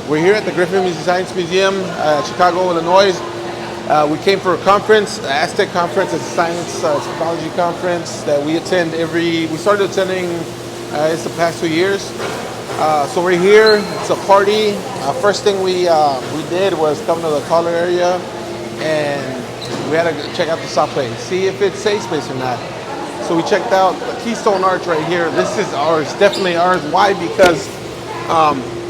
We're here at the Griffin Science Museum, Chicago, Illinois. We came for a conference, the ASTC conference. It's a science technology conference that we attend we started attending it's the past 2 years. So we're here, it's a party. First thing we did was come to the caller area and we had to check out the soft play, see if it's SafeSpace or not. So we checked out the Keystone Arch right here. This is ours, definitely ours. Why? Because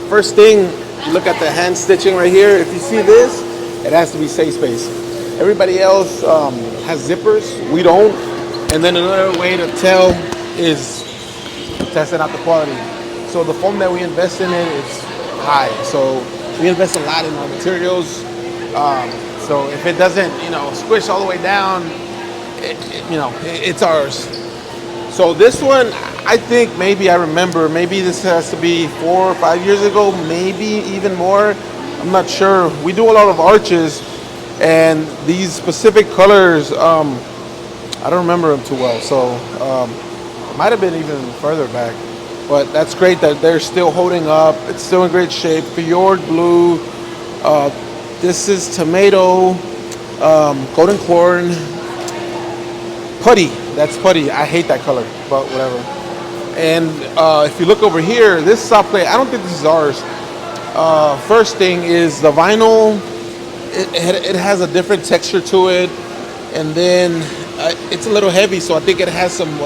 first thing, you look at the hand stitching right here. If you see this, it has to be SafeSpace. Everybody else has zippers. We don't. And then another way to tell is testing out the quality. So the foam that we invest in it is high. So we invest a lot in our materials. So if it doesn't, squish all the way down, it's ours. So this one, I think maybe I remember, maybe this has to be 4 or 5 years ago, maybe even more. I'm not sure. We do a lot of arches, and these specific colors, I don't remember them too well. So it might have been even further back. But that's great that they're still holding up. It's still in great shape. Fjord blue. This is tomato, golden corn, putty. That's putty. I hate that color, but whatever. And if you look over here, this soft play, I don't think this is ours. First thing is the vinyl. It has a different texture to it, and then it's a little heavy, so I think it has some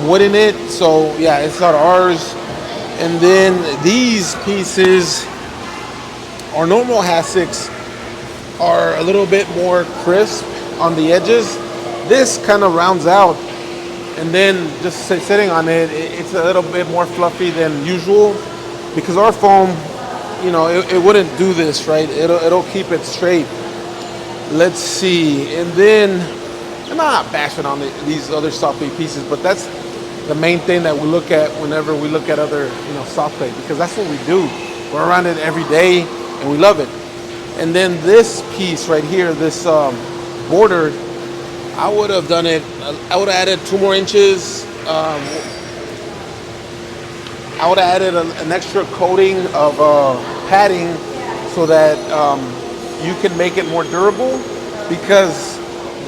wood in it. So yeah, it's not ours. And then these pieces, our normal Hassics are a little bit more crisp on the edges. This kind of rounds out, and then just sitting on it, it's a little bit more fluffy than usual, because our foam, it wouldn't do this, right? It'll keep it straight. Let's see, and then I'm not bashing on these other soft play pieces, but that's the main thing that we look at whenever we look at other, soft play, because that's what we do. We're around it every day, and we love it. And then this piece right here, this border, I would have done it. I would have added 2 more inches. I would have added an extra coating of padding so that you can make it more durable. Because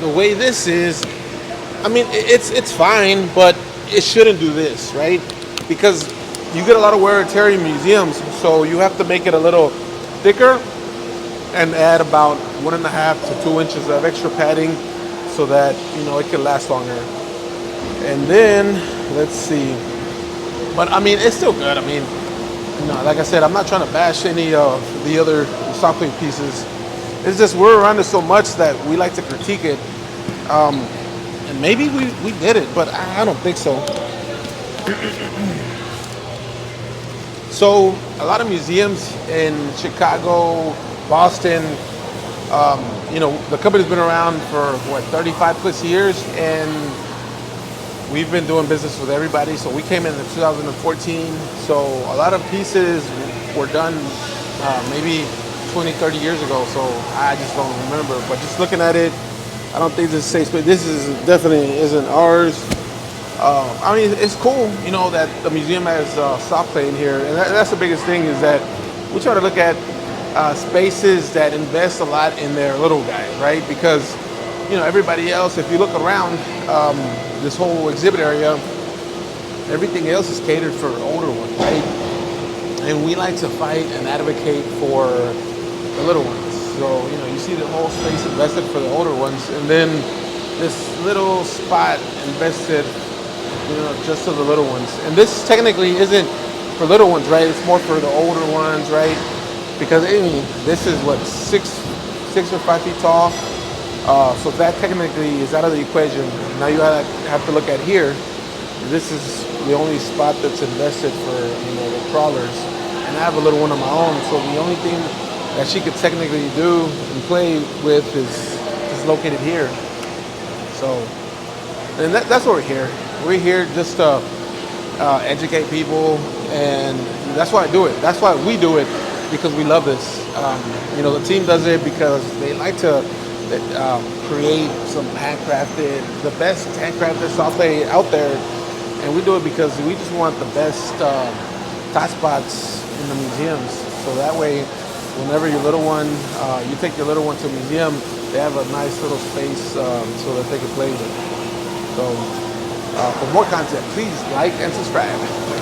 the way this is, it's fine, but it shouldn't do this, right? Because you get a lot of wear and tear in museums, so you have to make it a little thicker and add about 1.5 to 2 inches of extra padding, so that it can last longer. And then let's see, but it's still good. Like I said, I'm not trying to bash any of the other soft play pieces. It's just we're around it so much that we like to critique it, and maybe we did it, but I don't think so. So a lot of museums in Chicago, Boston, the company's been around for 35 plus years, and we've been doing business with everybody. So we came in 2014. So a lot of pieces were done maybe 20, 30 years ago. So I just don't remember. But just looking at it, I don't think this is SafeSpace. This is definitely isn't ours. It's cool, that the museum has soft play in here, and that's the biggest thing, is that we try to look at spaces that invest a lot in their little guy, right? Because everybody else, if you look around this whole exhibit area, everything else is catered for older ones, right? And we like to fight and advocate for the little ones. So you see the whole space invested for the older ones, and then this little spot invested just to the little ones. And this technically isn't for little ones, right? It's more for the older ones, right? Because this is 6 or 5 feet tall, so that technically is out of the equation. Now you have to look at here. This is the only spot that's invested for the crawlers, and I have a little one of my own. So the only thing that she could technically do and play with is located here. So, and that's why we're here. We're here just to educate people, and that's why I do it. That's why we do it, because we love this. The team does it because they like to create some the best handcrafted soft play out there, and we do it because we just want the best tie spots in the museums. So that way, whenever your little one, you take your little one to a museum, they have a nice little space so that they can play with. So for more content, please like and subscribe.